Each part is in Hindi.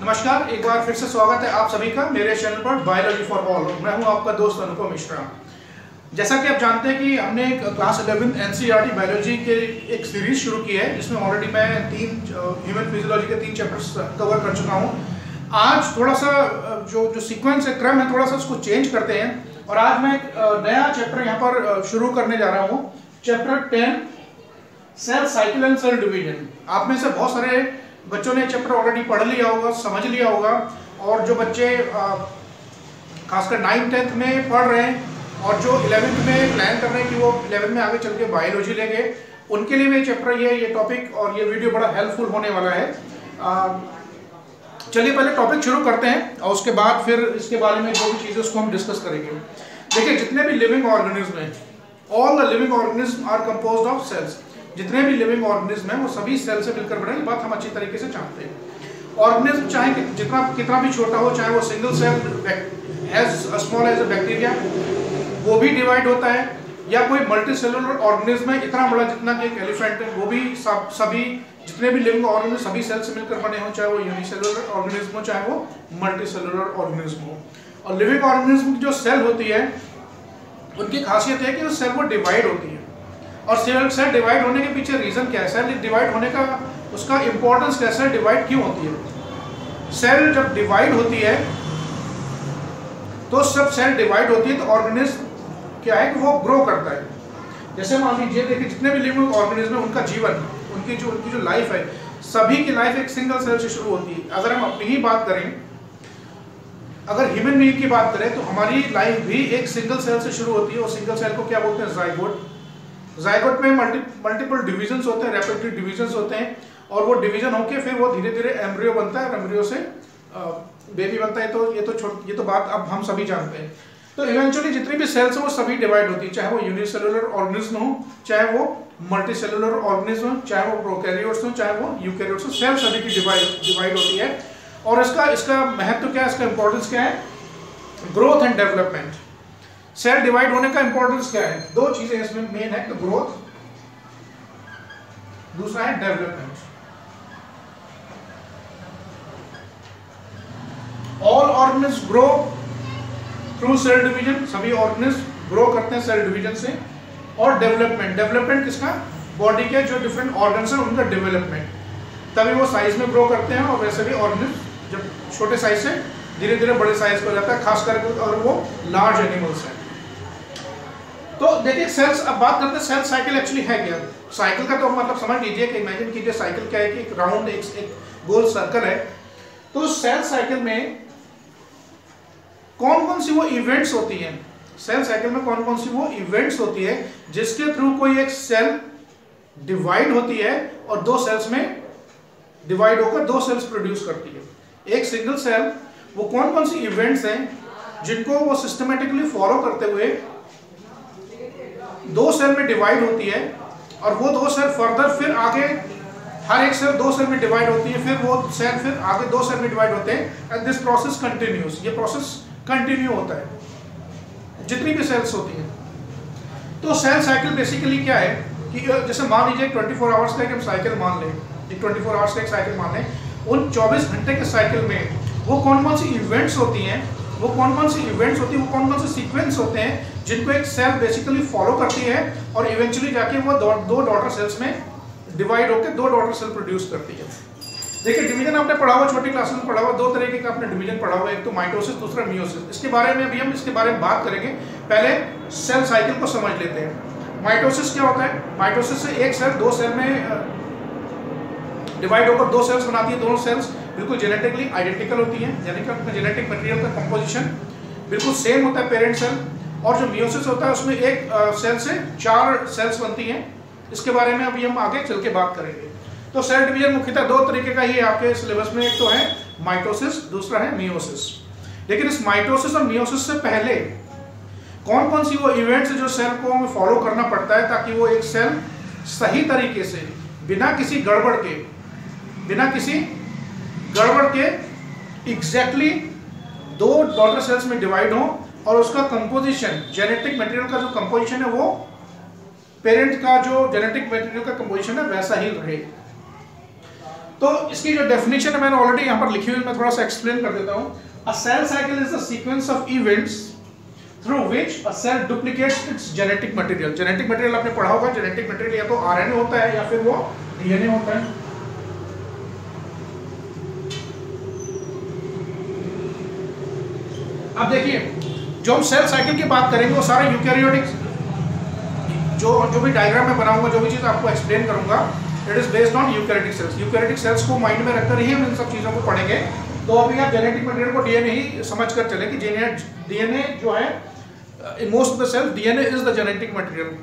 नमस्कार, एक बार फिर से स्वागत है आप सभी का मेरे चैनल पर बायोलॉजी फॉर ऑल। मैं हूं आपका दोस्त अनुपम मिश्रा। जैसा कि आप जानते हैं कि हमने क्लास 11 एनसीईआरटी बायोलॉजी के एक सीरीज शुरू की है जिसमें ऑलरेडी मैं ह्यूमन फिजियोलॉजी के 3 चैप्टर्स कवर कर चुका हूं। आज थोड़ा सा जो सीक्वेंस है, क्रम है, थोड़ा सा उसको चेंज करते हैं और आज मैं एक नया चैप्टर यहाँ पर शुरू करने जा रहा हूँ। Chapter 10 cell cycle and cell division. आप में से बहुत सारे बच्चों ने चैप्टर ऑलरेडी पढ़ लिया होगा, समझ लिया होगा, और जो बच्चे खासकर 9th-10th में पढ़ रहे हैं और जो 11th में प्लान कर रहे हैं कि वो 11th में आगे चल के बायोलॉजी लेंगे, उनके लिए भी चैप्टर ये टॉपिक और ये वीडियो बड़ा हेल्पफुल होने वाला है। चलिए पहले टॉपिक शुरू करते हैं और उसके बाद फिर इसके बारे में जो भी चीज़ें उसको हम डिस्कस करेंगे। देखिए, जितने भी लिविंग ऑर्गेनिज्म हैं, all the living organism are composed of cells. जितने भी लिविंग ऑर्गेनिज्म हैं वो सभी सेल से मिलकर बने। ये बात हम अच्छी तरीके से जानते हैं। ऑर्गेनिज्म चाहे कितना भी छोटा हो, चाहे वो single cell as small as a bacteria, वो भी डिवाइड होता है, या कोई मल्टी सेलुलर ऑर्गेनिज्म है इतना बड़ा जितना कि एक एलिफेंट है, वो भी सभी जितने भी लिविंग ऑर्गेनिज्म सभी सेल से मिलकर बने हो, चाहे वो यूनिसेलुलर ऑर्गेनिज्म हो चाहे वो मल्टी सेलुलर ऑर्गेनिज्म हो। और लिविंग ऑर्गेनिज्म की जो सेल होती है उनकी खासियत है कि सेल वो डिवाइड होती है। और सेल डिवाइड होने के पीछे रीजन क्या है, सेल डिवाइड होने का उसका इंपॉर्टेंस क्या है, सेल डिवाइड क्यों होती है। सेल जब डिवाइड होती है तो सब सेल डिवाइड होती है तो ऑर्गेनिज्म क्या है कि वो ग्रो करता है। जैसे मान लीजिए, देखिए जितने भी लिविंग ऑर्गेनिज्म है उनका जीवन, उनकी जो लाइफ है, सभी की लाइफ एक सिंगल सेल से शुरू होती है। अगर हम अपनी ही बात करें, अगर ह्यूमन बीइंग की बात करें तो हमारी लाइफ भी एक सिंगल सेल से शुरू होती है। और सिंगल सेल को क्या बोलते हैं, जाइगोट। जाइगोट में मल्टीपल डिविजन्स होते हैं, रेपिडेटरी डिविजन्स होते हैं, और वो डिवीजन होके फिर वो धीरे धीरे एम्ब्रियो बनता है और एम्ब्रियो से बेबी बनता है। तो ये तो बात अब हम सभी जानते हैं। तो इवेंचुअली जितनी भी सेल्स हैं वो सभी डिवाइड होती है, चाहे वो यूनिसेलुलर ऑर्गेनिज्म हो, चाहे वो मल्टी सेलुलर ऑर्गेनिज्म हो, चाहे वो प्रोकैरियोट्स हो, चाहे वो यूकैरियोट्स हो, सेल सभी की डिवाइड होती है। और इसका महत्व क्या है, इसका इंपॉर्टेंस क्या है, growth and development. Cell divide होने का इंपॉर्टेंस क्या है, दो चीजें इसमें मेन है, तो ग्रोथ, दूसरा है development. All organism grow through cell division. सभी ऑर्गेनिज्म ग्रो करते हैं सेल डिवीजन से। और डेवलपमेंट किसका, बॉडी के जो डिफरेंट ऑर्गन्स हैं उनका डेवलपमेंट, तभी वो साइज में ग्रो करते हैं। और वैसे भी ऑर्गेनिज्म जब छोटे साइज से धीरे धीरे बड़े साइज पर जाता है, खास करके अगर वो लार्ज एनिमल्स हैं। तो देखिए, सेल्स, अब बात करते हैं सेल साइकिल एक्चुअली है क्या। साइकिल का तो मतलब समझ लीजिए कि इमेजिन कीजिए साइकिल क्या है कि एक राउंड एक गोल सर्कल है। तो सेल साइकिल में कौन कौन सी वो इवेंट्स होती हैं, सेल साइकिल में कौन कौन सी वो इवेंट्स होती है जिसके थ्रू कोई एक सेल डिवाइड होती है और दो सेल्स में डिवाइड होकर दो सेल्स प्रोड्यूस करती है। एक सिंगल सेल, वो कौन कौन सी इवेंट्स हैं जिनको वो सिस्टमेटिकली फॉलो करते हुए दो सेल में डिवाइड होती है, और वो दो सेल फर्दर फिर आगे, हर एक सेल दो सेल में डिवाइड होती है, फिर वो सेल फिर आगे दो सेल में डिवाइड होते हैं, एंड दिस प्रोसेस कंटिन्यूस। ये प्रोसेस कंटिन्यू होता है जितनी भी सेल्स होती हैं। तो सेल साइकिल बेसिकली क्या है कि जैसे मान लीजिए 24 आवर्स का एक साइकिल मान लें, एक 24 आवर्स का एक साइकिल मान लें, उन 24 घंटे के साइकिल में वो कौन कौन सी इवेंट्स होती हैं, वो कौन कौन से सीक्वेंस होते हैं जिनको एक सेल बेसिकली फॉलो करती है और इवेंचुअली जाके वो दो डॉटर सेल्स में डिवाइड होकर दो डॉटर सेल प्रोड्यूस करती है। देखिए, डिवीजन आपने पढ़ा हुआ, छोटी क्लास में पढ़ा हुआ, दो तरीके का आपने डिवीजन पढ़ा हुआ, एक तो माइटोसिस, दूसरा मियोसिस। इसके बारे में अभी हम इसके बारे में बात करेंगे। पहले सेल साइकिल को समझ लेते हैं। माइटोसिस क्या होता है, माइटोसिस से एक सेल दो सेल में डिवाइड होकर दो सेल्स बनाती है। दोनों सेल्स बिल्कुल जेनेटिकली आइडेंटिकल होती हैं, यानी कि अपने जेनेटिक मटेरियल का कंपोजिशन बिल्कुल सेम होता है पेरेंट सेल। और जो मियोसिस होता है उसमें एक सेल से 4 सेल्स बनती हैं। इसके बारे में अभी हम आगे चल के बात करेंगे। तो सेल डिवीजन मुख्यतः दो तरीके का ही है आपके सिलेबस में, एक तो है माइटोसिस, दूसरा है मियोसिस। लेकिन इस माइटोसिस और मियोसिस से पहले कौन कौन सी वो इवेंट्स जो सेल को फॉलो करना पड़ता है ताकि वो एक सेल सही तरीके से बिना किसी गड़बड़ के एग्जैक्टली दो डॉटर सेल्स में डिवाइड हो और उसका कंपोजिशन, जेनेटिक मटेरियल का जो कंपोजिशन है वो पेरेंट का जो जेनेटिक मटेरियल का कंपोजिशन है वैसा ही रहे। तो इसकी जो डेफिनेशन है मैंने ऑलरेडी यहाँ पर लिखी हुई, मैं थोड़ा सा एक्सप्लेन कर देता हूँ। A cell cycle is the sequence of events through which a cell duplicates its genetic material. Genetic material आपने पढ़ा होगा, जेनेटिक मटेरियल या तो आरएनए होता है या फिर वो डीएनए होता है। अब देखिए, जो हम सेल साइकिल की बात करेंगे वो सारे यूकैरियोटिक, जो भी डायग्राम में बनाऊंगा, जो भी चीज आपको एक्सप्लेन करूंगा, it is based on eukaryotic cells. Eukaryotic cells को माइंड में रखकर ही हम इन सब चीजों को पढ़ेंगे। तो अभी आप जेनेटिक मटेरियल को डीएनए ही समझकर चले कि डीएनए जो है, in most of the cells DNA is the genetic material.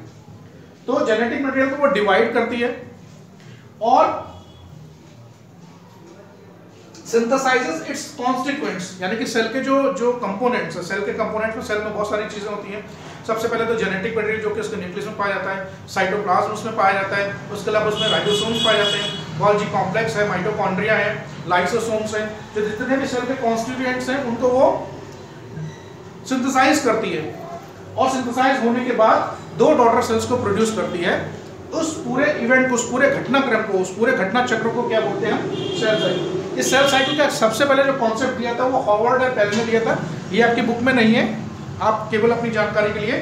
तो जेनेटिक मटेरियल को वो डिवाइड करती है और सिंथेसाइजेस इट्स कॉन्स्टिट्यूएंट्स, यानी कि सेल के जो कंपोनेंट्स है, सेल के कंपोनेंट्स में, सेल में बहुत सारी चीजें होती हैं। सबसे पहले तो जेनेटिक मटेरियल जो कि उसके न्यूक्लियस में पाया जाता है, साइटोप्लाज्म उसमें पाया जाता है, उसके अलावा उसमें राइबोसोम्स पाए जाते हैं, गोल्गी कॉम्प्लेक्स है, माइटोकॉन्ड्रिया है, लाइसोसोम्स है, जो जितने भी सेल के कॉन्स्टिट्यूएंट्स हैं उनको वो सिंथेसाइज करती है और सिंथेसाइज होने के बाद दो डॉटर सेल्स को प्रोड्यूस करती है। उस पूरे इवेंट को, उस पूरे घटनाक्रम को, उस पूरे घटना चक्र को क्या बोलते हैं? Cell cycle. इस सेल साइकिल का सबसे पहले जो कॉन्सेप्ट दिया था वो हॉवर्ड पेल ने दिया था। ये आपकी बुक में नहीं है, आप केवल अपनी जानकारी के लिए,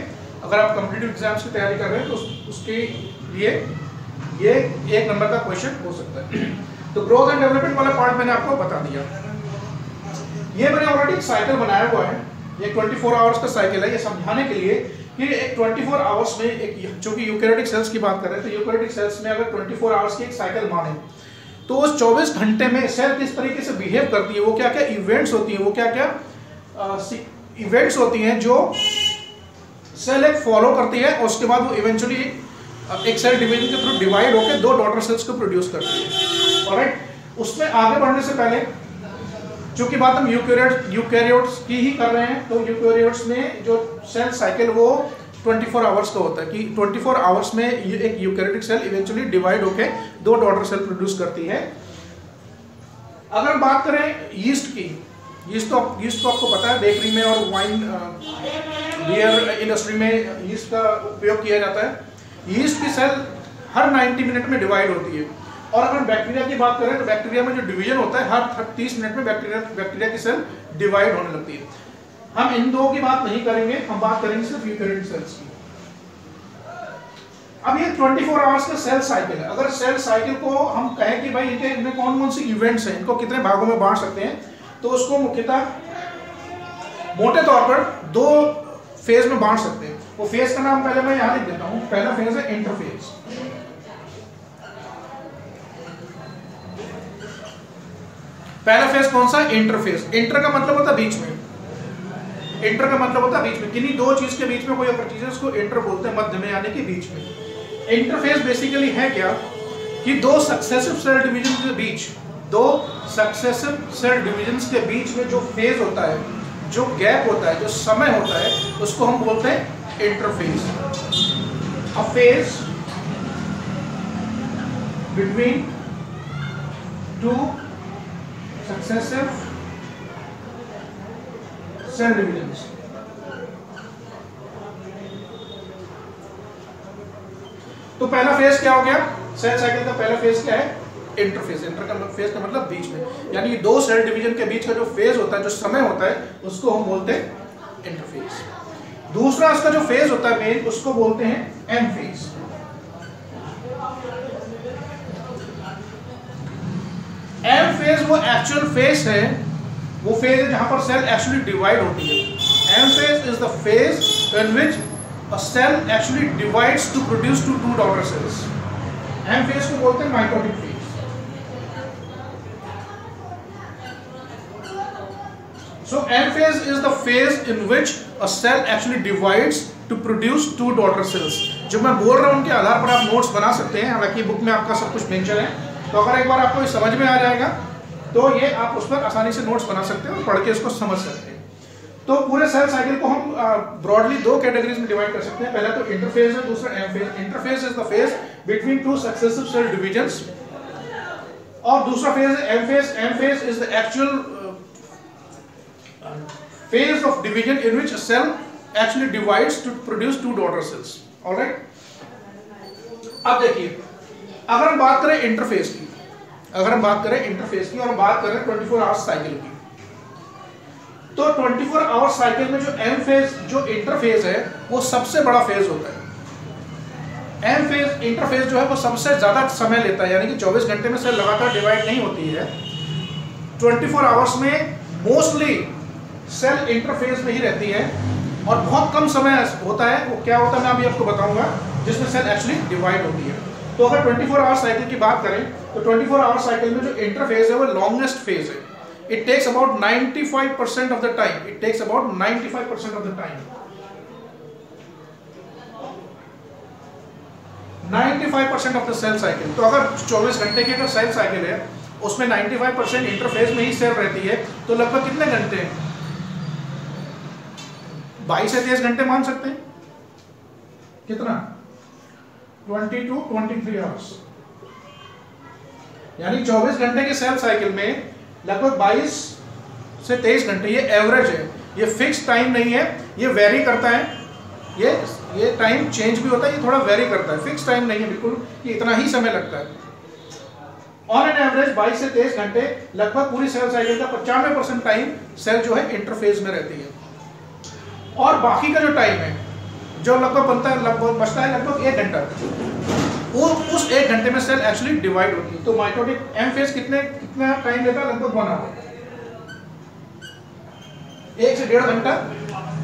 अगर आप कॉम्पिटिटिव एग्जाम्स की तैयारी कर रहे हैं तो उसके लिए ये 1 नंबर का क्वेश्चन हो सकता है। तो ग्रोथ एंड डेवलपमेंट वाला पार्ट मैंने आपको बता दिया। ये मैंने ऑलरेडी एक साइकिल बनाया हुआ है, ये 24 आवर्स का साइकिल है, ये समझाने के लिए कि एक 24 आवर्स में एक, जो कि यूकैरियोटिक सेल्स की बात कर रहे थे, यूकैरियोटिक सेल्स में अगर 24 आवर्स की एक साइकिल माने तो उस 24 घंटे में सेल किस तरीके से बिहेव करती है, वो क्या क्या इवेंट्स होती हैं, वो क्या क्या इवेंट्स होती हैं जो सेल एक फॉलो करती है और उसके बाद वो इवेंचुअली एक सेल डिवीजन के थ्रू डिवाइड होकर दो डॉटर सेल्स को प्रोड्यूस करती है। ऑलराइट, उसमें आगे बढ़ने से पहले, चूंकि बात हम यूकैरियोट्स की ही कर रहे हैं, तो यूकैरियोट्स में जो सेल साइकिल वो 24 आवर्स का होता है कि 24 आवर्स में ये एक यूकैरियोटिक सेल इवेंचुअली डिवाइड होकर दो डॉटर सेल प्रोड्यूस करती है। अगर हम बात करें यीस्ट की, यीस्ट तो आपको पता है, बेकरी में और वाइन बियर इंडस्ट्री में यीस्ट का उपयोग किया जाता है। यीस्ट की सेल हर 90 मिनट में डिवाइड होती है। और अगर बैक्टीरिया की बात करें तो बैक्टीरिया में जो डिवीजन होता है, हर 30 मिनट में बैक्टीरिया की सेल डिवाइड होने लगती है। हम इन दो की बात नहीं करेंगे, हम बात करेंगे सिर्फ यूकैरियोटिक सेल्स की। अब ये 24 आवर्स का सेल साइकिल है। अगर सेल साइकिल को हम कहें कि भाई इनमें कौन कौन सी इवेंट्स हैं, इनको कितने भागों में बांट सकते हैं, तो उसको मुख्यतः मोटे तौर पर 2 फेज में बांट सकते हैं। वो फेज का नाम पहले मैं यहां लिख देता हूं। पहला फेज है इंटरफेज। पहला फेज कौन सा? इंटरफेज। इंटर का मतलब होता है बीच में, इंटर का मतलब होता है बीच में, किन्हीं दो चीज के बीच में कोई अगर चीज है उसको इंटर बोलते हैं, मध्य में यानी कि बीच में। इंटरफेज बेसिकली है क्या कि दो सक्सेसिव सेल डिवीजन के बीच, दो सक्सेसिव सेल डिवीजन्स के बीच में जो फेज होता है, जो गैप होता है, जो समय होता है, उसको हम बोलते हैं interphase. A phase between 2 successive cell divisions. तो पहला फेज क्या हो गया? सेल साइकिल का पहला फेज क्या है? इंटरफेज। इंटर का फेज का मतलब बीच में, यानी दो सेल डिवीजन के बीच का जो फेज होता है, जो समय होता है, उसको हम बोलते हैं इंटरफेज। दूसरा इसका जो फेज होता है मेन, उसको बोलते हैं एम फेज। एम फेज वो एक्चुअल फेज है, वो फेज है जहां पर सेल एक्चुअली डिवाइड होती है। M phase is the phase in which a cell actually divides to produce two daughter cells. M phase को बोलते हैं mitotic phase. So M phase is the phase in which a cell actually divides to produce 2 daughter cells। जो मैं बोल रहा हूं उनके आधार पर आप नोट्स बना सकते हैं, हालांकि बुक में आपका सब कुछ मेंशन है। तो अगर एक बार आपको समझ में आ जाएगा तो ये आप उस पर आसानी से नोट्स बना सकते हैं और पढ़ के इसको समझ सकते हैं। तो पूरे सेल साइकिल को हम ब्रॉडली 2 कैटेगरीज में डिवाइड कर सकते हैं। पहला तो इंटरफेज है, दूसरा M phase. Interphase is the phase between 2 successive cell divisions और दूसरा फेज है M phase. M phase is the actual phase of division in which a cell actually divides to produce 2 daughter cells। All right? अब देखिए, अगर हम बात करें इंटरफेज की, अगर हम बात करें इंटरफेस की और हम बात करें 24 आवर्स साइकिल की, तो 24 आवर्स साइकिल में जो एम फेज, जो इंटरफेज है, वो सबसे बड़ा फेज होता है। एम फेज, इंटरफेज जो है वो सबसे ज्यादा समय लेता है, यानी कि 24 घंटे में सेल लगातार डिवाइड नहीं होती है। 24 आवर्स में मोस्टली सेल इंटरफेज में ही रहती है और बहुत कम समय होता है, वो क्या होता है मैं अभी आपको बताऊंगा, जिसमें सेल एक्चुअली डिवाइड होती है। तो अगर 24 आवर्स साइकिल की बात करें तो 24 आवर्स साइकिल में जो इंटरफेज है वो लॉन्गेस्ट फेज है। It takes about 95% of the time. It takes about 95% of the time. 95% of the cell cycle. तो अगर 24 घंटे की अगर सेल साइकिल है, उसमें 95% इंटरफेज में ही सेल रहती है, तो लगभग कितने घंटे हैं? 22 से 23 घंटे मान सकते हैं। कितना? 20 to 23 आवर्स। यानी 24 घंटे के सेल साइकिल में लगभग 22 से 23 घंटे, ये एवरेज है, ये फिक्स टाइम नहीं है, ये वेरी करता है, ये टाइम चेंज भी होता है, ये थोड़ा वेरी करता है, फिक्स टाइम नहीं है बिल्कुल कि इतना ही समय लगता है। ऑन एन एवरेज 22 से 23 घंटे लगभग पूरी सेल साइकिल का 95% टाइम सेल जो है इंटरफेज में रहती है। और बाकी का जो टाइम है, जो लगभग बनता है, लगभग बचता है लगभग 1 घंटा, वो उस 1 घंटे में सेल एक्चुअली डिवाइड होती है। तो माइटोटिक एम फेज कितना टाइम लेता है? लगभग 1 आवर, 1 से 1.5 घंटा,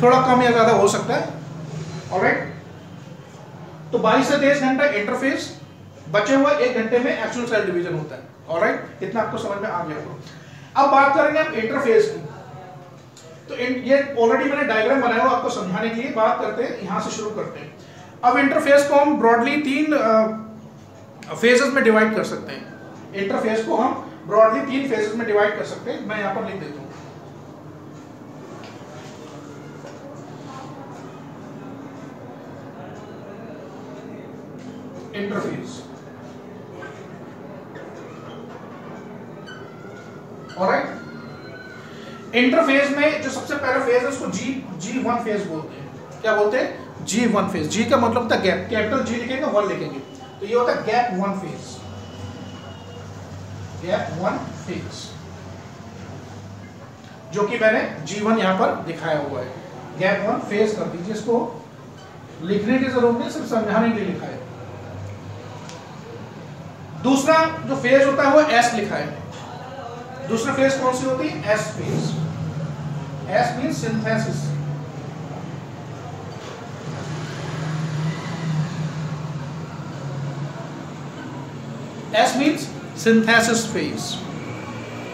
थोड़ा कम या ज्यादा हो सकता है। ऑलराइट, तो 22 से 23 घंटा इंटरफेस, बचे हुए 1 घंटे में एक्चुअल सेल डिवीजन होता है। ऑलराइट, इतना आपको समझ में आ गया होगा। अब बात करेंगे हम इंटरफेस की। तो ये ऑलरेडी मैंने डायग्राम बनाया हुआ आपको समझाने के लिए, बात करते हैं, यहां से शुरू करते हैं। अब इंटरफेस को हम ब्रॉडली 3 फेजेस में डिवाइड कर सकते हैं। इंटरफेस को हम ब्रॉडली 3 फेजेस में डिवाइड कर सकते हैं। मैं यहां पर लिख देता हूं। Interface, alright. इंटरफेस में जो सबसे पहला फेज है उसको G1 फेज बोलते हैं। क्या बोलते हैं? G1 phase. G का मतलब होता है गैप, कैपिटल G लिखेंगे, 1 लिखेंगे, तो ये होता है गैप 1 फेज। गैप 1 फेज, जो कि मैंने G1 यहां पर दिखाया हुआ है। गैप 1 फेज कर दीजिए, इसको लिखने की जरूरत नहीं, सिर्फ समझाने के लिए लिखा है। दूसरा जो फेज होता है वो S लिखा है। दूसरा फेज कौन सी होती है? S phase. S means synthesis. S means synthesis phase.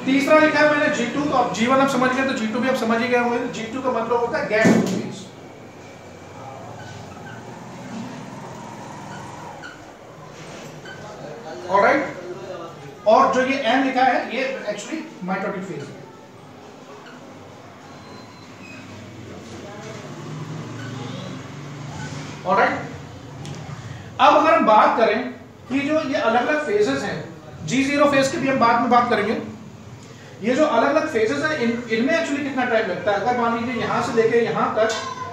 तीसरा लिखा है मैंने G2, तो अब G1 आप समझ गए, तो G2 भी आप समझ ही गए होंगे। G2 का मतलब होता है गैप 2 फेज। ऑलराइट, और जो ये M लिखा है ये एक्चुअली माइटोटिक फेज है। ऑलराइट, अब अगर हम बात करें कि जो ये अलग अलग फेजेस हैं, G0 फेज की भी हम बाद में बात करेंगे। ये जो अलग अलग फेजेस हैं, इनमें एक्चुअली कितना टाइम लगता है? अगर मान लीजिए यहां से लेके यहां तक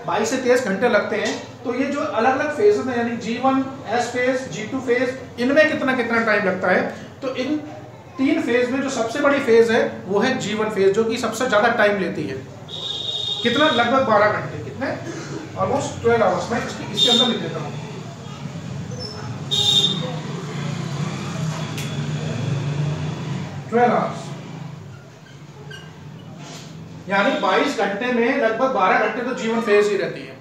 22 से 23 घंटे लगते हैं, तो ये जो अलग अलग फेजेस हैं, यानी G1, S phase, G2 phase, इनमें कितना टाइम लगता है? तो इन 3 फेज में जो सबसे बड़ी फेज है वो है G1 फेज, जो कि सबसे ज्यादा टाइम लेती है। कितना? लगभग 12 घंटे। कितने? Almost 12 hours. मैं इसके अंदर लिख देता हूँ। यानी 22 घंटे में लगभग 12 घंटे तो G1 फेज ही रहती है।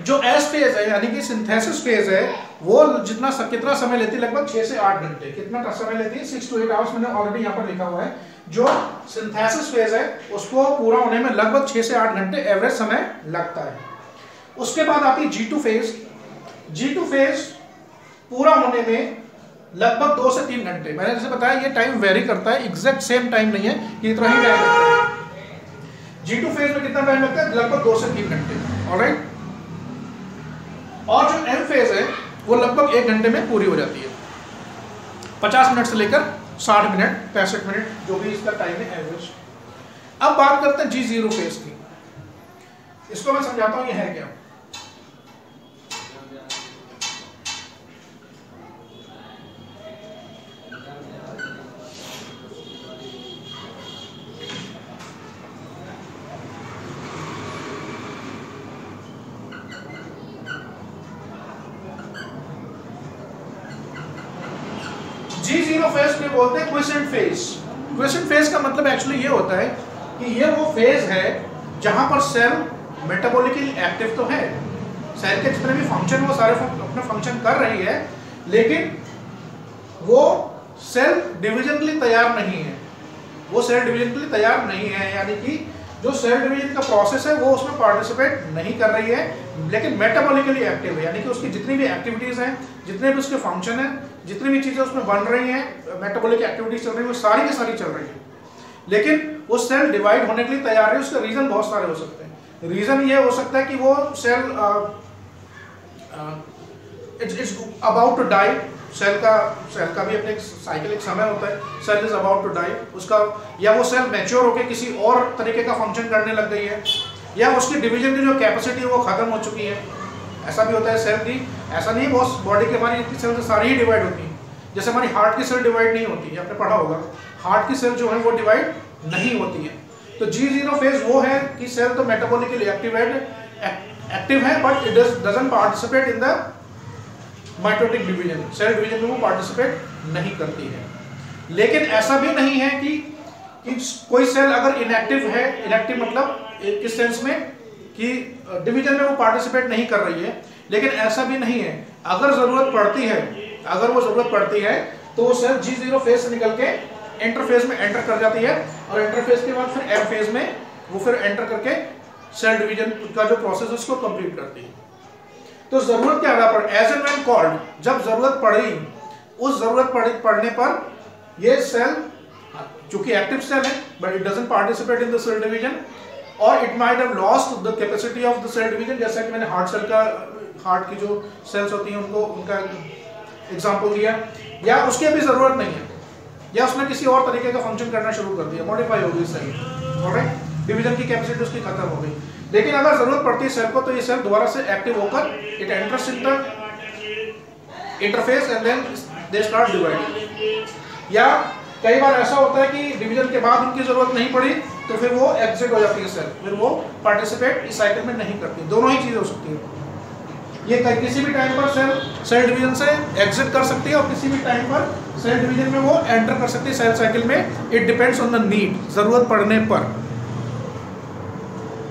जो S फेज है, यानी कि सिंथेसिस फेज है, वो कितना समय लेती है? लगभग 6 से 8 घंटे। कितना समय लेती है? 6 to 8 आवर्स। मैंने ऑलरेडी यहाँ पर लिखा हुआ है। जो सिंथेसिस फेज है उसको पूरा होने में लगभग 6 से 8 घंटे एवरेज समय लगता है। उसके बाद आती है G2 फेज। G2 फेज पूरा होने में लगभग 2 से 3 घंटे। मैंने जैसे बताया ये टाइम वेरी करता है, एग्जैक्ट सेम टाइम नहीं है कि इतना ही टाइम लगता है। G2 फेज में कितना टाइम लगता है? लगभग 2 से 3 घंटे। ऑलराइट, और जो M फेज है वो लगभग 1 घंटे में पूरी हो जाती है। 50 मिनट से लेकर 60 मिनट, 65 मिनट, जो भी इसका टाइम है एवरेज। अब बात करते हैं G0 फेज की। इसको मैं समझाता हूं ये है क्या। फेज को बोलते हैं क्विसेंट फेज। क्विसेंट फेज का मतलब एक्चुअली ये होता है कि ये वो फेज है जहां पर सेल मेटाबॉलिकली एक्टिव तो है, सेल के जितने भी फंक्शन वो सारे अपना फंक्शन कर रही है, लेकिन वो सेल डिवीजन के लिए तैयार नहीं है, वो सेल डिवीजन के लिए तैयार नहीं है, यानी कि जो सेल डिवीजन का प्रोसेस है वो उसमें पार्टिसिपेट नहीं कर रही है, लेकिन मेटाबॉलिकली एक्टिव है, यानी कि उसकी जितनी भी एक्टिविटीज हैं, जितने भी उसके फंक्शन हैं, जितनी भी चीजें उसमें बन रही हैं, मेटाबॉलिक एक्टिविटीज चल रही है, वो सारी की सारी चल रही है, लेकिन वो सेल डिवाइड होने के लिए तैयार है। उसके रीजन बहुत सारे हो सकते हैं। रीजन ये हो सकता है कि वो cell it's about to die, cell का भी अपने साइकिल एक समय होता है, cell is about to die उसका, या वो सेल मैच्योर होकर किसी और तरीके का फंक्शन करने लग गई है, या उसकी डिवीजन की जो कैपेसिटी है वो खत्म हो चुकी है। ऐसा भी होता है सेल की, ऐसा नहीं बहुत बॉडी की हमारी जितनी सेल सारी ही डिवाइड होती है, जैसे हमारी हार्ट की सेल डिवाइड नहीं होती है, आपने पढ़ा होगा हार्ट की सेल जो है वो डिवाइड नहीं होती है। तो G0 फेज वो है कि सेल तो मेटाबॉलिकली एक्टिव है but it doesn't participate in the mitotic division, cell division में वो पार्टिसिपेट नहीं करती है। लेकिन ऐसा भी नहीं है कि कोई सेल अगर इनएक्टिव है, इनएक्टिव मतलब किस सेंस में कि डिवीजन में वो पार्टिसिपेट नहीं कर रही है, लेकिन ऐसा भी नहीं है, अगर जरूरत पड़ती है, अगर वो जरूरत पड़ती है तो वो सेल G0 फेज से निकल के इंटरफेज में एंटर कर जाती है, और इंटरफेज के बाद फिर M फेज में वो फिर एंटर करके सेल डिवीजन का जो प्रोसेस है उसको कंप्लीट करती है। तो जरूरत के आधार पर एज एंड व्हेन कॉल्ड, जब जरूरत पड़ी, उस जरूरत पड़ने पर ये सेल चूंकि एक्टिव सेल है but it doesn't participate in the cell division, और it might have lost the capacity of the cell division, जैसा कि मैंने हार्ट की जो सेल्स होती हैं उनका एग्जांपल दिया, या उसकी अभी जरूरत नहीं है, या उसने किसी और तरीके का फंक्शन करना शुरू कर दिया, मॉडिफाई हो गई सेल, ऑलराइट, डिवीजन की कैपेसिटी उसकी खत्म हो गई। लेकिन अगर जरूरत पड़ती है सेल को तो ये सेल दोबारा से एक्टिव होकर it enters in the interphase and then they start dividing. या कई बार ऐसा होता है कि डिवीजन के बाद उनकी जरूरत नहीं पड़ी तो फिर वो एग्जिट हो जाती है सेल, फिर वो पार्टिसिपेट इस साइकिल में नहीं करती। दोनों ही चीजें हो सकती है, ये किसी भी टाइम पर सेल डिवीजन से एग्जिट कर सकती है और किसी भी टाइम पर सेल डिवीजन में वो एंटर कर सकती है सेल साइकिल में। It depends on the need, जरूरत पड़ने पर।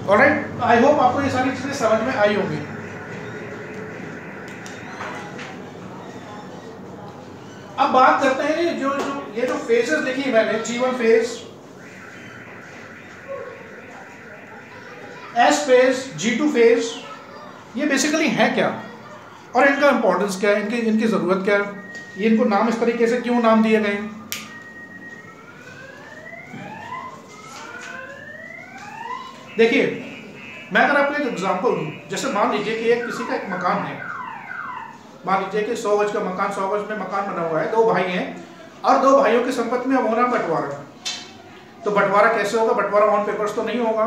ऑलराइट, आई होप आपको ये सारी चीजें समझ में आई होंगी। अब बात करते हैं ये जो फेजेस लिखी मैंने, G1 phase, S phase, G2 phase, ये बेसिकली है क्या और इनका इंपॉर्टेंस क्या है, इनकी जरूरत क्या है, ये इनको नाम इस तरीके से क्यों नाम दिए गए। देखिए, मैं अगर आपको एक एग्जांपल दूं, जैसे मान लीजिए कि किसी का एक मकान है, मान लीजिए कि 100 गज का मकान, 100 गज में मकान बना हुआ है, दो भाई हैं और दो भाइयों की संपत्ति में अब होना बंटवारा। तो बंटवारा कैसे होगा? बंटवारा ऑन पेपर्स तो नहीं होगा।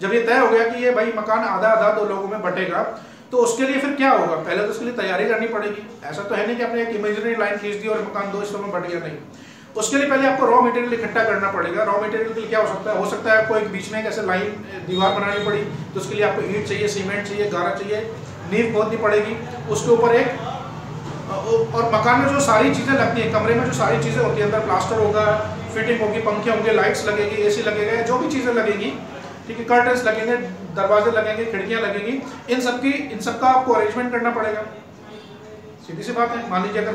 जब ये तय हो गया कि ये भाई मकान आधा आधा दो लोगों में बटेगा, तो उसके लिए फिर क्या होगा? पहले तो उसके लिए तैयारी करनी पड़ेगी। ऐसा तो है नहीं कि आपने एक इमेजिनरी लाइन खींच दी और मकान दो हिस्सों में बट गया, नहीं। उसके लिए पहले आपको रॉ मटेरियल इकट्ठा करना पड़ेगा। रॉ मटेरियल के लिए क्या हो सकता है? हो सकता है आपको एक बीच में एक ऐसे लाइन दीवार बनानी पड़ी, तो उसके लिए आपको ईंट चाहिए, सीमेंट चाहिए, गारा चाहिए, नींव खोदनी पड़ेगी, उसके ऊपर एक, और मकान में जो सारी चीजें लगती हैं, कमरे में जो सारी चीजें होती है, अंदर प्लास्टर होगा, फिटिंग होगी, पंखे होंगे, लाइट्स लगेगी, एसी लगेगा, जो भी चीजें लगेगी, ठीक है, कर्टन्स लगेंगे, दरवाजे लगेंगे, खिड़कियां लगेंगी, इन सबका आपको अरेंजमेंट करना पड़ेगा। सीधी सी बात है। मान लीजिए अगर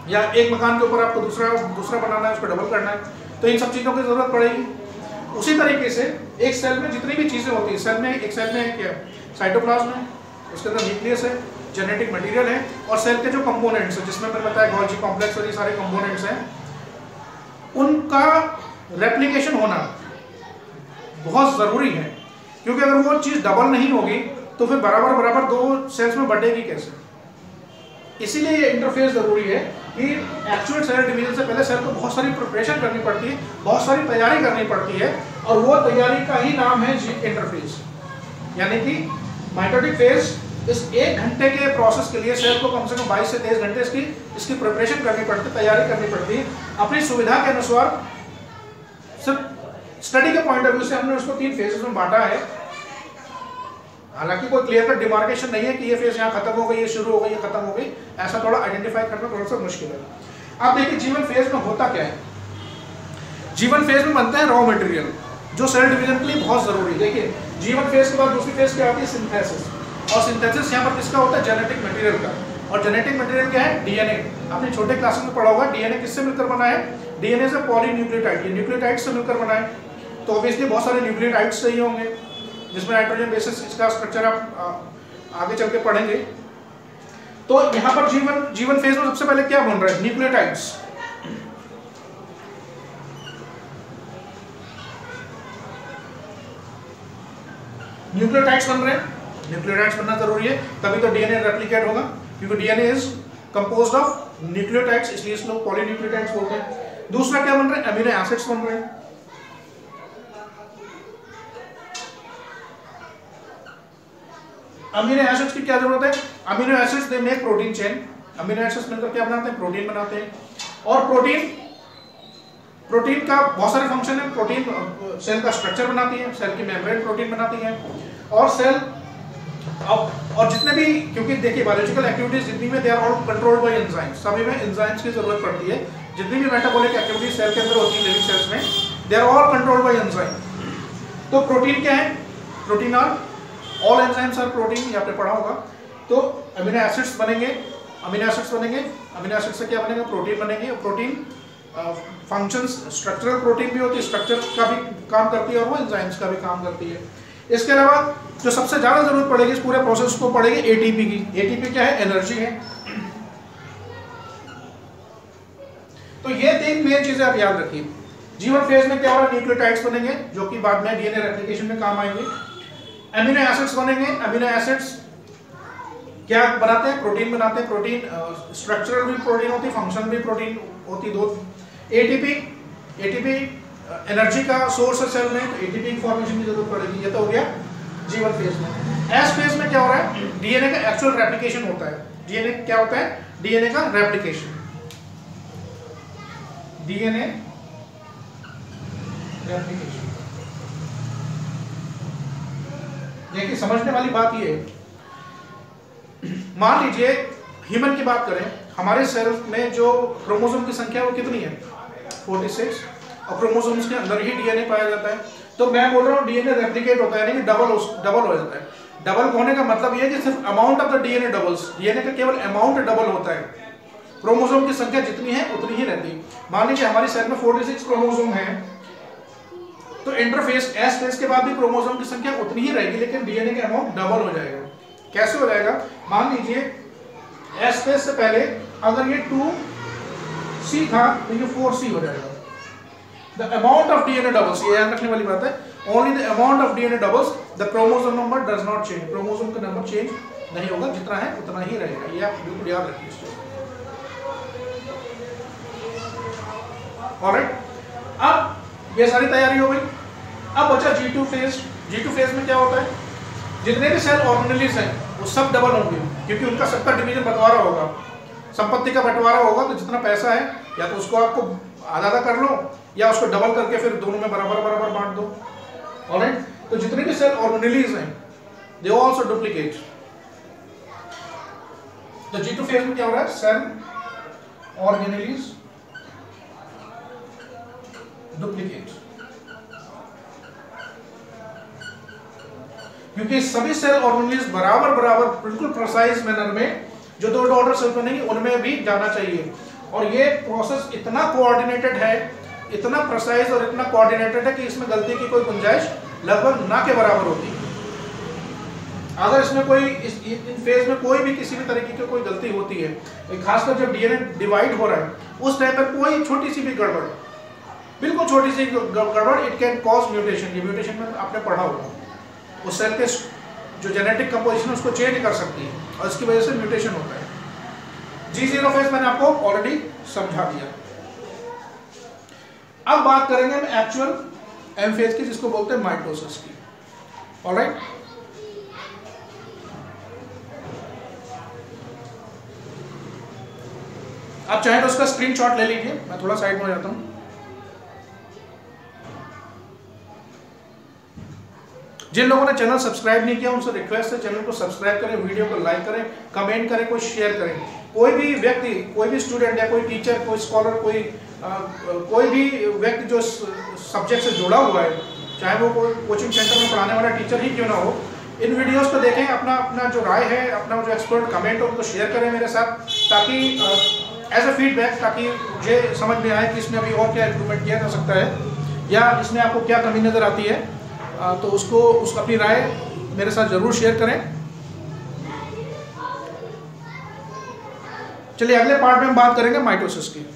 या एक मकान के ऊपर आपको दूसरा बनाना है, उसको डबल करना है, तो इन सब चीजों की जरूरत पड़ेगी। उसी तरीके से एक सेल में जितनी भी चीजें होती है, एक सेल में क्या, साइटोप्लाज्म है, उसके अंदर न्यूक्लियस है, जेनेटिक मटेरियल है, और सेल के जो कंपोनेंट्स हैं, जिसमें मैंने बताया गोल्गी कॉम्प्लेक्स और ये सारे कंपोनेंट्स हैं, उनका रेप्लिकेशन होना बहुत जरूरी है। क्योंकि अगर वो चीज डबल नहीं होगी तो फिर बराबर दो सेल्स में बटेगी कैसे? इसीलिए ये इंटरफेस जरूरी है कि एक्चुअल सेल डिवीजन से पहले सेल को बहुत सारी प्रिपरेशन करनी पड़ती है, बहुत सारी तैयारी करनी पड़ती है, और वो तैयारी का ही नाम है इंटरफेस। यानी कि माइटोटिक फेज, इस 1 घंटे के प्रोसेस के लिए सेल को कम से कम 22 से 23 घंटे इसकी प्रिपरेशन करनी पड़ती है, तैयारी करनी पड़ती है। अपनी सुविधा के अनुसार, सिर्फ स्टडी के पॉइंट ऑफ व्यू से हमने उसको 3 फेजेस में बांटा है। हालांकि कोई क्लियर कट डिमार्केशन नहीं है कि ये फेज यहाँ खत्म हो गई, ये शुरू हो गई, ये खत्म हो गई, ऐसा थोड़ा आइडेंटिफाई करना थोड़ा सा मुश्किल है। अब देखिए जीवन फेज में होता क्या है। जीवन फेज में बनता है रॉ मटेरियल जो सेल डिवीजन के लिए बहुत जरूरी है। देखिए जीवन फेज के बाद दूसरी फेज क्या आती है, सिंथेसिस। और सिंथेसिस यहाँ पर किसका होता है, जेनेटिक मटेरियल का। और जेनेटिक मटेरियल क्या है, डीएनए। आपने छोटे क्लासेस में पढ़ा होगा डीएनए किससे मिलकर बना है, डीएनए से पॉलीन्यूक्लियोटाइड, ये न्यूक्लियोटाइड से मिलकर बना है। तो ऑब्वियसली बहुत सारे न्यूक्लियोटाइड्स चाहिए होंगे जिसमें नाइट्रोजन बेसिस, इसका स्ट्रक्चर आप आगे चल के पढ़ेंगे। तो यहाँ पर जीवन फेज में सबसे पहले क्या बन रहा है, न्यूक्लियोटाइड्स। न्यूक्लियोटाइड्स बन रहे हैं, न्यूक्लियोटाइड्स बनना जरूरी है तभी तो डीएनए रेप्लिकेट होगा, क्योंकि DNA is composed of nucleotides, इसलिए इसको पॉलीन्यूक्लियोटाइड्स बोलते हैं। दूसरा क्या बन रहा है, अमीनो एसिड्स बन रहे हैं। अमीनो एसिड्स की क्या जरूरत है, amino acids they make protein chain. Amino acids मिलकर क्या बनाते हैं, प्रोटीन बनाते हैं। और प्रोटीन का बहुत सारे फंक्शन है। प्रोटीन सेल का स्ट्रक्चर बनाती है, सेल की मेम्ब्रेन प्रोटीन बनाती है। और सेल और जितने भी, क्योंकि देखिए बायोलॉजिकल एक्टिविटीज जितनी में they are all controlled by enzymes, सभी में एंजाइम्स की जरूरत पड़ती है। जितनी भी मेटाबॉलिक एक्टिविटीज सेल के अंदर होती है लिविंग सेल्स में, they are all controlled by enzyme. तो प्रोटीन क्या है, protein are all enzymes are protein, ये आपने पढ़ा होगा। तो अमीनो एसिड्स बनेंगे, अमीनो एसिड्स बनेंगे, अमीनो एसिड से क्या बनेगा, प्रोटीन बनेंगे। प्रोटीन फंक्शंस, स्ट्रक्चरल प्रोटीन भी होती है, स्ट्रक्चर का भी काम करती है और वो एंजाइम्स का भी काम करती है। इसके अलावा जो सबसे ज्यादा जरूरत पड़ेगी इस पूरे प्रोसेस को पड़ेगी एटीपी की। एटीपी क्या है, एनर्जी है। तो ये तीन मेन चीजें आप याद रखिए। जीवन फेज में क्या हो रहा है, न्यूक्लियोटाइड्स बनेंगे जो कि बाद में डीएनए रेप्लिकेशन में काम आएंगे। अमीनो एसिड्स बनेंगे, अमीनो एसिड्स क्या बनाते हैं, प्रोटीन बनाते हैं। प्रोटीन स्ट्रक्चरल भी प्रोटीन होती है, फंक्शनल भी प्रोटीन होती, दो। एटीपी एनर्जी का सोर्स है सेल में, तो एटीपी की फॉर्मेशन की जरूरत पड़ेगी। ये तो हो गया जीवन फेज में। एस फेज में क्या हो रहा है, डीएनए का एक्चुअल रेप्लिकेशन होता है। डीएनए क्या होता है, डीएनए का रेप्लिकेशन, डीएनए रेप्लिकेशन। देखिए समझने वाली बात ये है, मान लीजिए ह्यूमन की बात करें, हमारे सेल में जो क्रोमोसोम की संख्या वो कितनी है, 46, और क्रोमोसोम्स के अंदर ही डीएनए पाया जाता है। तो मैं बोल रहा हूँ डीएनए रेप्लिकेट होता है, यानी कि डबल हो जाता है। डबल होने का मतलब ये है कि सिर्फ amount of the DNA doubles, DNA का केवल अमाउंट डबल होता है, क्रोमोसोम की संख्या जितनी है उतनी ही रहती है। मान लीजिए हमारी सेल में 46 क्रोमोसोम है, तो इंटरफेस एस फेज के बाद भी क्रोमोसोम की संख्या उतनी ही रहेगी, लेकिन डीएनए का अमाउंट डबल हो जाएगा। कैसे हो जाएगा, मान लीजिए एस फेज से पहले अगर ये 2C था तो ये 4C हो जाएगा। The amount of DNA doubles, ये याद रखने वाली बात है, only the amount of DNA doubles, the chromosome number does not change. Chromosome का नंबर चेंज नहीं होगा, जितना है उतना ही रहेगा। ये आप बिल्कुल याद रखिए। ऑलराइट, अब ये सारी तैयारी हो गई। अब बचा G2 फेज। G2 फेज में क्या होता है, जितने भी सेल ऑर्गेनेल्स हैं वो सब डबल होंगे, क्योंकि उनका सबका डिवीजन बंटवारा होगा, संपत्ति का बंटवारा होगा। तो जितना पैसा है या तो उसको आपको आधा आधा कर लो, या उसको डबल करके फिर दोनों में बराबर बराबर बांट दो। ऑलराइट, तो जितने भी सेल ऑर्गेनेल्स हैं दे आल्सो डुप्लीकेट। तो G2 फेज में क्या हो रहा है, सेल ऑर्गेनेल्स डुप्लीकेट, क्योंकि सभी सेल ऑर्गेनेल्स बराबर बराबर बिल्कुल प्रिसाइज मैनर में जो दो ऑर्डर सेल बनेंगे उनमें भी जाना चाहिए। और ये प्रोसेस इतना कोऑर्डिनेटेड है, इतना प्रिसाइज और इतना कोऑर्डिनेटेड है कि इसमें गलती की कोई गुंजाइश लगभग ना के बराबर होती है। अगर इसमें कोई इन फेज में कोई भी किसी भी तरीके की कोई गलती होती है, खासकर जब डीएनए डिवाइड हो रहा है उस टाइम पर कोई छोटी सी भी गड़बड़, बिल्कुल छोटी सी गड़बड़, इट कैन कॉज म्यूटेशन। ये म्यूटेशन में आपने पढ़ा होगा, उस सेल के जो जेनेटिक कंपोजिशन उसको चेंज कर सकती है और इसकी वजह से म्यूटेशन होता है। G0 फेज मैंने आपको ऑलरेडी समझा दिया। अब बात करेंगे हम एक्चुअल M फेज की, जिसको बोलते हैं माइटोसिस की। ऑलराइट, आप चाहे तो उसका स्क्रीनशॉट ले लीजिए, मैं थोड़ा साइड में हो जाता हूं। जिन लोगों ने चैनल सब्सक्राइब नहीं किया उनसे रिक्वेस्ट है चैनल को सब्सक्राइब करें, वीडियो को लाइक करें, कमेंट करें, कोई शेयर करें। कोई भी व्यक्ति, कोई भी स्टूडेंट या कोई टीचर, कोई स्कॉलर, कोई भी व्यक्ति जो सब्जेक्ट से जुड़ा हुआ है, चाहे वो कोई कोचिंग सेंटर में पढ़ाने वाला टीचर ही क्यों ना हो, इन वीडियोस को देखें, अपना जो राय है, अपना जो एक्सपर्ट कमेंट हो उनको शेयर करें मेरे साथ, ताकि एज अ फीडबैक, ताकि मुझे समझ में आए कि इसमें अभी और क्या इम्प्रूवमेंट किया जा सकता है या इसमें आपको क्या कमी नज़र आती है। तो उसको अपनी राय मेरे साथ ज़रूर शेयर करें। चलिए अगले पार्ट में हम बात करेंगे माइटोसिस की।